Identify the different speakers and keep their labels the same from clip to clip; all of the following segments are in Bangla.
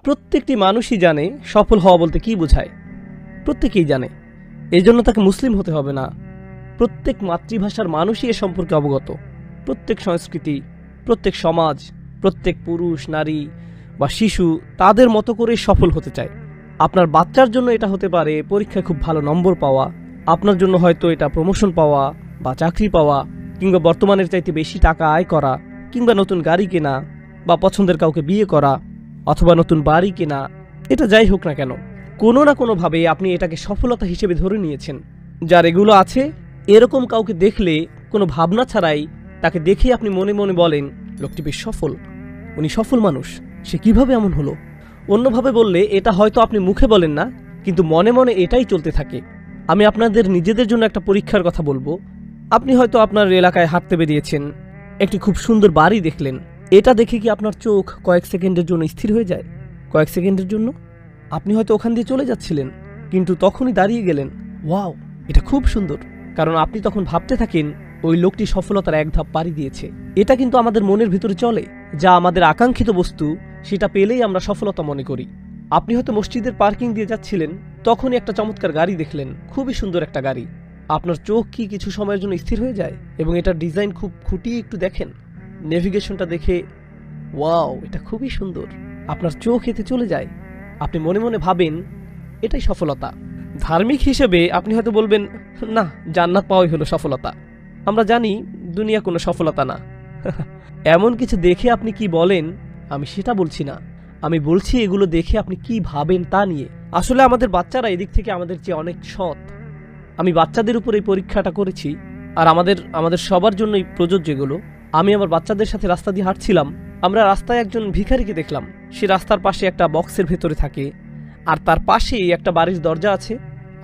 Speaker 1: প্রত্যেকটি মানুষই জানে সফল হওয়া বলতে কি বোঝায়, প্রত্যেকেই জানে। এজন্য তাকে মুসলিম হতে হবে না। প্রত্যেক মাতৃভাষার মানুষই এ সম্পর্কে অবগত। প্রত্যেক সংস্কৃতি, প্রত্যেক সমাজ, প্রত্যেক পুরুষ, নারী বা শিশু তাদের মতো করে সফল হতে চায়। আপনার বাচ্চার জন্য এটা হতে পারে পরীক্ষায় খুব ভালো নম্বর পাওয়া, আপনার জন্য হয়তো এটা প্রমোশন পাওয়া বা চাকরি পাওয়া, কিংবা বর্তমানের চাইতে বেশি টাকা আয় করা, কিংবা নতুন গাড়ি কেনা, বা পছন্দের কাউকে বিয়ে করা, অথবা নতুন বাড়ি কেনা। এটা যাই হোক না কেন, কোনো না কোনোভাবে আপনি এটাকে সফলতা হিসেবে ধরে নিয়েছেন। যার এগুলো আছে, এরকম কাউকে দেখলে কোনো ভাবনা ছাড়াই তাকে দেখে আপনি মনে মনে বলেন, লোকটি বেশ সফল, উনি সফল মানুষ, সে কিভাবে এমন হলো। অন্যভাবে বললে, এটা হয়তো আপনি মুখে বলেন না, কিন্তু মনে মনে এটাই চলতে থাকে। আমি আপনাদের নিজেদের জন্য একটা পরীক্ষার কথা বলবো। আপনি হয়তো আপনার এলাকায় হাঁটতে বেরিয়েছেন, একটি খুব সুন্দর বাড়ি দেখলেন। এটা দেখে কি আপনার চোখ কয়েক সেকেন্ডের জন্য স্থির হয়ে যায়? কয়েক সেকেন্ডের জন্য আপনি হয়তো ওখান দিয়ে চলে যাচ্ছিলেন, কিন্তু তখনই দাঁড়িয়ে গেলেন, ওয়াও, এটা খুব সুন্দর। কারণ আপনি তখন ভাবতে থাকেন, ওই লোকটি সফলতার এক ধাপ পাড়ি দিয়েছে। এটা কিন্তু আমাদের মনের ভিতরে চলে, যা আমাদের আকাঙ্ক্ষিত বস্তু, সেটা পেলেই আমরা সফলতা মনে করি। আপনি হয়তো মসজিদের পার্কিং দিয়ে যাচ্ছিলেন, তখনই একটা চমৎকার গাড়ি দেখলেন, খুবই সুন্দর একটা গাড়ি। আপনার চোখ কি কিছু সময়ের জন্য স্থির হয়ে যায় এবং এটার ডিজাইন খুব খুঁটিয়ে একটু দেখেন, নেভিগেশনটা দেখে, ওয়াও, এটা খুবই সুন্দর। আপনার চোখ এতে চলে যায়। আপনি মনে মনে ভাবেন, এটাই সফলতা। ধার্মিক হিসেবে আপনি হয়তো বলবেন, না, জান্নাত পাওয়াই হলো সফলতা। আমরা জানি দুনিয়া কোনো সফলতা না। এমন কিছু দেখে আপনি কি বলেন, আমি সেটা বলছি না। আমি বলছি এগুলো দেখে আপনি কি ভাবেন তা নিয়ে। আসলে আমাদের বাচ্চারা এদিক থেকে আমাদের চেয়ে অনেক সৎ। আমি বাচ্চাদের উপর এই পরীক্ষাটা করেছি, আর আমাদের সবার জন্যই প্রযোজ্য এগুলো। আমি আমার বাচ্চাদের সাথে রাস্তা দিয়ে হাঁটছিলাম, আমরা রাস্তায় একজন ভিখারিকে দেখলাম। সে রাস্তার পাশে একটা বক্সের ভেতরে থাকে, আর তার পাশেই একটা বাড়ির দরজা আছে,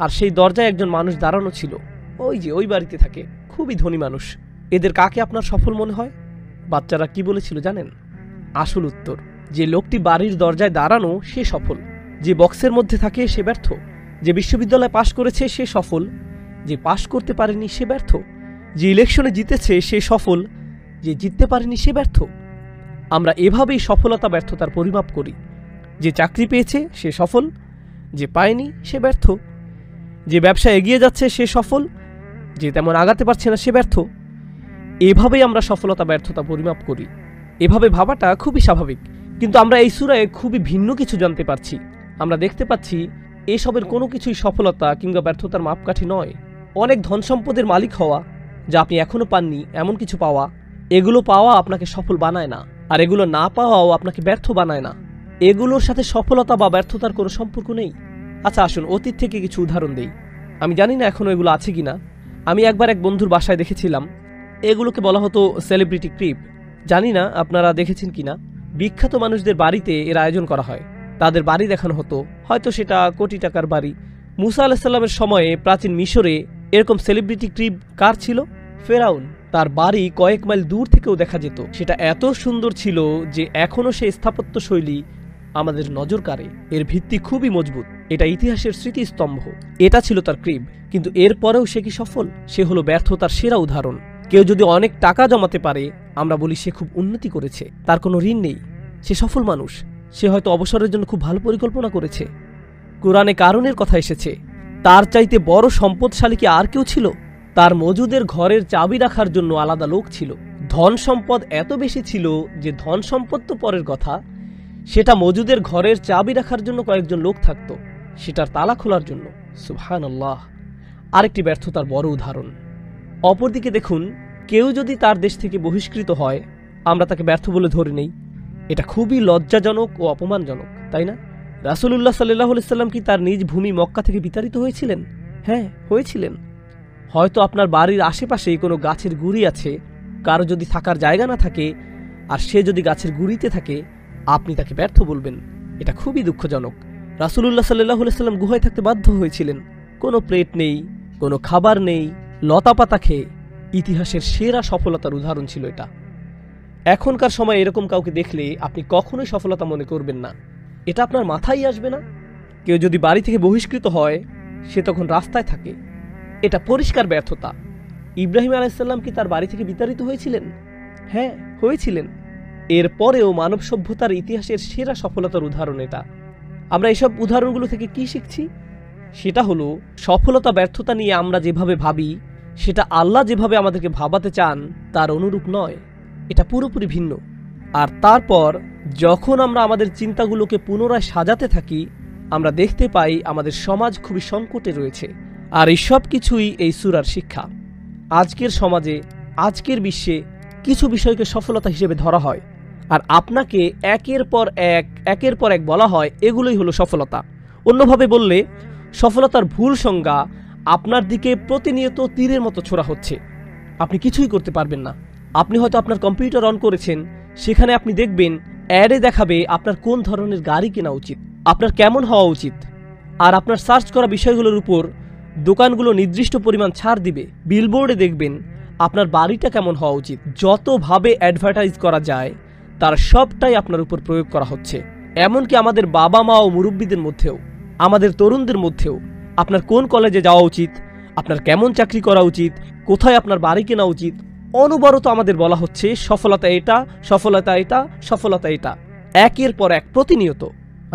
Speaker 1: আর সেই দরজায় একজন মানুষ দাঁড়ানো ছিল। ওই যে ওই বাড়িতে থাকে, খুবই ধনী মানুষ। এদের কাকে আপনার সফল মনে হয়? বাচ্চারা কি বলেছিল জানেন? আসল উত্তর, যে লোকটি বাড়ির দরজায় দাঁড়ানো সে সফল, যে বক্সের মধ্যে থাকে সে ব্যর্থ, যে বিশ্ববিদ্যালয়ে পাশ করেছে সে সফল, যে পাশ করতে পারেনি সে ব্যর্থ, যে ইলেকশনে জিতেছে সে সফল, যে জিততে পারেনি সে ব্যর্থ। আমরা এভাবেই সফলতা ব্যর্থতার পরিমাপ করি। যে চাকরি পেয়েছে সে সফল, যে পায়নি সে ব্যর্থ, যে ব্যবসা এগিয়ে যাচ্ছে সে সফল, যে তেমন আগাতে পারছে না সে ব্যর্থ। এভাবেই আমরা সফলতা ব্যর্থতা পরিমাপ করি। এভাবে ভাবাটা খুবই স্বাভাবিক, কিন্তু আমরা এই সূরায় খুবই ভিন্ন কিছু জানতে পারছি। আমরা দেখতে পাচ্ছি এসবের কোনো কিছুই সফলতা কিংবা ব্যর্থতার মাপকাঠি নয়। অনেক ধন সম্পদের মালিক হওয়া, যা আপনি এখনো পাননি এমন কিছু পাওয়া, এগুলো পাওয়া আপনাকে সফল বানায় না, আর এগুলো না পাওয়াও আপনাকে ব্যর্থ বানায় না। এগুলোর সাথে সফলতা বা ব্যর্থতার কোনো সম্পর্ক নেই। আচ্ছা আসুন অতীত থেকে কিছু উদাহরণ দেই। আমি জানি না এখনো এগুলো আছে কিনা। আমি একবার এক বন্ধুর বাসায় দেখেছিলাম, এগুলোকে বলা হতো সেলিব্রিটি ক্রিব। জানি না আপনারা দেখেছেন কিনা। বিখ্যাত মানুষদের বাড়িতে এর আয়োজন করা হয়, তাদের বাড়ি দেখানো হতো, হয়তো সেটা কোটি টাকার বাড়ি। মুসা আলাইসাল্লামের সময়ে প্রাচীন মিশরে এরকম সেলিব্রিটি ক্রিব কার ছিল? ফেরাউন। তার বাড়ি কয়েক মাইল দূর থেকেও দেখা যেত। সেটা এত সুন্দর ছিল যে এখনও সেই স্থাপত্য শৈলী আমাদের নজর কাড়ে। এর ভিত্তি খুবই মজবুত, এটা ইতিহাসের স্মৃতিস্তম্ভ। এটা ছিল তার ক্রিব, কিন্তু এরপরেও সে কি সফল? সে হলো ব্যর্থতার সেরা উদাহরণ। কেউ যদি অনেক টাকা জমাতে পারে, আমরা বলি সে খুব উন্নতি করেছে, তার কোনো ঋণ নেই, সে সফল মানুষ। সে হয়তো অবসরের জন্য খুব ভালো পরিকল্পনা করেছে। কোরআনে কারণের কথা এসেছে, তার চাইতে বড় সম্পদশালী কি আর কেউ ছিল? তার মজুদের ঘরের চাবি রাখার জন্য আলাদা লোক ছিল। ধন সম্পদ এত বেশি ছিল যে ধন সম্পদ তো পরের কথা, সেটা মজুদের ঘরের চাবি রাখার জন্য কয়েকজন লোক থাকত, সেটার তালা খোলার জন্য। সুবহানাল্লাহ। আরেকটি ব্যর্থতার বড় উদাহরণ। অপরদিকে দেখুন, কেউ যদি তার দেশ থেকে বহিষ্কৃত হয়, আমরা তাকে ব্যর্থ বলে ধরে নেই। এটা খুবই লজ্জাজনক ও অপমানজনক, তাই না? রাসূলুল্লাহ সাল্লাল্লাহু আলাইহি সাল্লাম কি তার নিজ ভূমি মক্কা থেকে বিতাড়িত হয়েছিলেন? হ্যাঁ, হয়েছিলেন। হয়তো আপনার বাড়ির আশেপাশেই কোনো গাছের গুঁড়ি আছে, কারো যদি থাকার জায়গা না থাকে, আর সে যদি গাছের গুঁড়িতে থাকে, আপনি তাকে ব্যর্থ বলবেন। এটা খুবই দুঃখজনক। রাসূলুল্লাহ সাল্লাল্লাহু আলাইহি সাল্লাম গুহায় থাকতে বাধ্য হয়েছিলেন, কোনো প্লেট নেই, কোনো খাবার নেই, লতাপাতা খেয়ে। ইতিহাসের সেরা সফলতার উদাহরণ ছিল এটা। এখনকার সময় এরকম কাউকে দেখলে আপনি কখনোই সফলতা মনে করবেন না, এটা আপনার মাথায় আসবে না। কেউ যদি বাড়ি থেকে বহিষ্কৃত হয়, সে তখন রাস্তায় থাকে, এটা পরিষ্কার ব্যর্থতা। ইব্রাহিম আলাইহিস সালাম কি তার বাড়ি থেকে বিতাড়িত হয়েছিলেন? হ্যাঁ, হয়েছিলেন। এরপরেও মানব সভ্যতার ইতিহাসের সেরা সফলতার উদাহরণ এটা। আমরা এসব উদাহরণগুলো থেকে কি শিখছি? সেটা হলো সফলতা ব্যর্থতা নিয়ে আমরা যেভাবে ভাবি সেটা আল্লাহ যেভাবে আমাদেরকে ভাবাতে চান তার অনুরূপ নয়, এটা পুরোপুরি ভিন্ন। আর তারপর যখন আমরা আমাদের চিন্তাগুলোকে পুনরায় সাজাতে থাকি, আমরা দেখতে পাই আমাদের সমাজ খুবই সংকটে রয়েছে। আর এই সব কিছুই এই সূরার শিক্ষা। আজকের সমাজে, আজকের বিশ্বে কিছু বিষয়কে সফলতা হিসেবে ধরা হয়, আর আপনাকে একের পর এক বলা হয় এগুলোই হলো সফলতা। অন্যভাবে বললে, সফলতার ভুল সংজ্ঞা আপনার দিকে প্রতিনিয়ত তীরের মতো ছোড়া হচ্ছে। আপনি কিছুই করতে পারবেন না। আপনি হয়তো আপনার কম্পিউটার অন করেছেন, সেখানে আপনি দেখবেন অ্যাডে দেখাবে আপনার কোন ধরনের গাড়ি কেনা উচিত, আপনার কেমন হওয়া উচিত, আর আপনার সার্চ করা বিষয়গুলোর উপর দোকানগুলো নির্দিষ্ট পরিমাণ ছাড় দিবে। বিলবোর্ডে দেখবেন আপনার বাড়িটা কেমন হওয়া উচিত। যতভাবে অ্যাডভার্টাইজ করা যায় তার সবটাই আপনার উপর প্রয়োগ করা হচ্ছে। এমনকি আমাদের বাবা মা ও মুরব্বীদের মধ্যেও, আমাদের তরুণদের মধ্যেও আপনার কোন কলেজে যাওয়া উচিত, আপনার কেমন চাকরি করা উচিত, কোথায় আপনার বাড়ি কেনা উচিত, অনবরত আমাদের বলা হচ্ছে সফলতা এটা, সফলতা এটা, সফলতা এটা, একের পর এক প্রতিনিয়ত।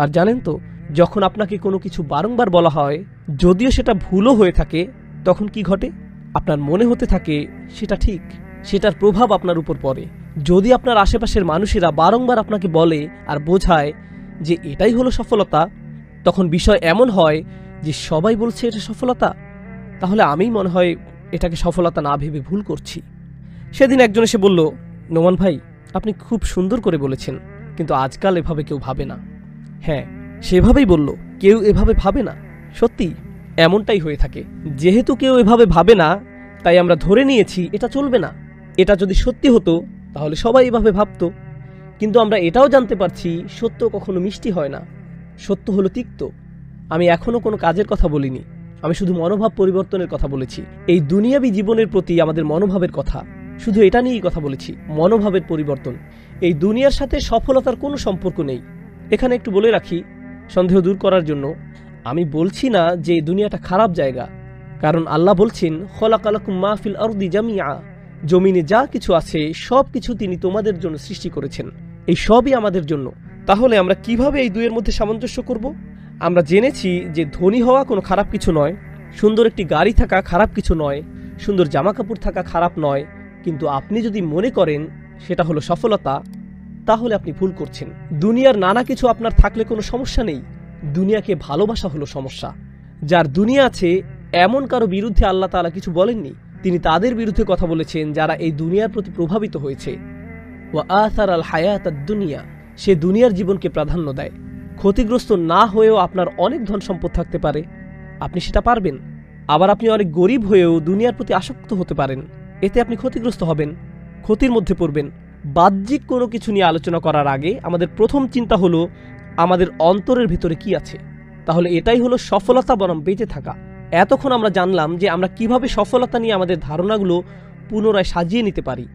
Speaker 1: আর জানেন তো, যখন আপনাকে কোনো কিছু বারংবার বলা হয়, যদিও সেটা ভুলও হয়ে থাকে, তখন কি ঘটে? আপনার মনে হতে থাকে সেটা ঠিক, সেটার প্রভাব আপনার উপর পড়ে। যদি আপনার আশেপাশের মানুষেরা বারংবার আপনাকে বলে আর বোঝায় যে এটাই হলো সফলতা, তখন বিষয় এমন হয় যে সবাই বলছে এটা সফলতা, তাহলে আমিই মনে হয় এটাকে সফলতা না ভেবে ভুল করছি। সেদিন একজন এসে বলল, নোমান ভাই, আপনি খুব সুন্দর করে বলেছেন, কিন্তু আজকাল এভাবে কেউ ভাবে না। হ্যাঁ, সেভাবেই বলল, কেউ এভাবে ভাবে না। সত্যি এমনটাই হয়ে থাকে। যেহেতু কেউ এভাবে ভাবে না, তাই আমরা ধরে নিয়েছি এটা চলবে না। এটা যদি সত্যি হতো তাহলে সবাই এভাবে ভাবতো। কিন্তু আমরা এটাও জানতে পারছি সত্য কখনো মিষ্টি হয় না, সত্য হলো তিক্ত। আমি এখনো কোনো কাজের কথা বলিনি, আমি শুধু মনোভাব পরিবর্তনের কথা বলেছি। এই দুনিয়াবী জীবনের প্রতি আমাদের মনোভাবের কথা, শুধু এটা নিয়েই কথা বলেছি, মনোভাবের পরিবর্তন। এই দুনিয়ার সাথে সফলতার কোনো সম্পর্ক নেই। এখানে একটু বলে রাখি, সন্দেহ দূর করার জন্য, আমি বলছি না যে এই দুনিয়াটা খারাপ জায়গা, কারণ আল্লাহ বলছেন খলাকালাকুম মা ফিল আরদি জামিআ, জমিনে যা কিছু আছে সব কিছু তিনি তোমাদের জন্য সৃষ্টি করেছেন, এই সবই আমাদের জন্য। তাহলে আমরা কিভাবে এই দুইয়ের মধ্যে সামঞ্জস্য করব? আমরা জেনেছি যে ধনী হওয়া কোনো খারাপ কিছু নয়, সুন্দর একটি গাড়ি থাকা খারাপ কিছু নয়, সুন্দর জামা কাপড় থাকা খারাপ নয়। কিন্তু আপনি যদি মনে করেন সেটা হলো সফলতা, তাহলে আপনি ভুল করছেন। দুনিয়ার নানা কিছু আপনার থাকলে কোনো সমস্যা নেই, দুনিয়াকে ভালোবাসা হলো সমস্যা। যার দুনিয়া আছে এমন কারো বিরুদ্ধে আল্লাহ তাআলা কিছু বলেননি, তিনি তাদের বিরুদ্ধে কথা বলেছেন যারা এই দুনিয়ার প্রতি প্রভাবিত হয়েছে। ওয়া আসার আল হায়াত দুনিয়া, সে দুনিয়ার জীবনকে প্রাধান্য দেয়। ক্ষতিগ্রস্ত না হয়েও আপনার অনেক ধন সম্পদ থাকতে পারে, আপনি সেটা পারবেন। আবার আপনি অনেক গরিব হয়েও দুনিয়ার প্রতি আসক্ত হতে পারেন, এতে আপনি ক্ষতিগ্রস্ত হবেন, ক্ষতির মধ্যে পড়বেন। বাহ্যিক কোনো কিছু নিয়ে আলোচনা করার আগে আমাদের প্রথম চিন্তা হলো আমাদের অন্তরের ভিতরে কি আছে। তাহলে এটাই হলো সফলতা বনাম বেঁচে থাকা। এতক্ষণ আমরা জানলাম যে আমরা কিভাবে সফলতা নিয়ে আমাদের ধারণাগুলো পুনরায় সাজিয়ে নিতে পারি।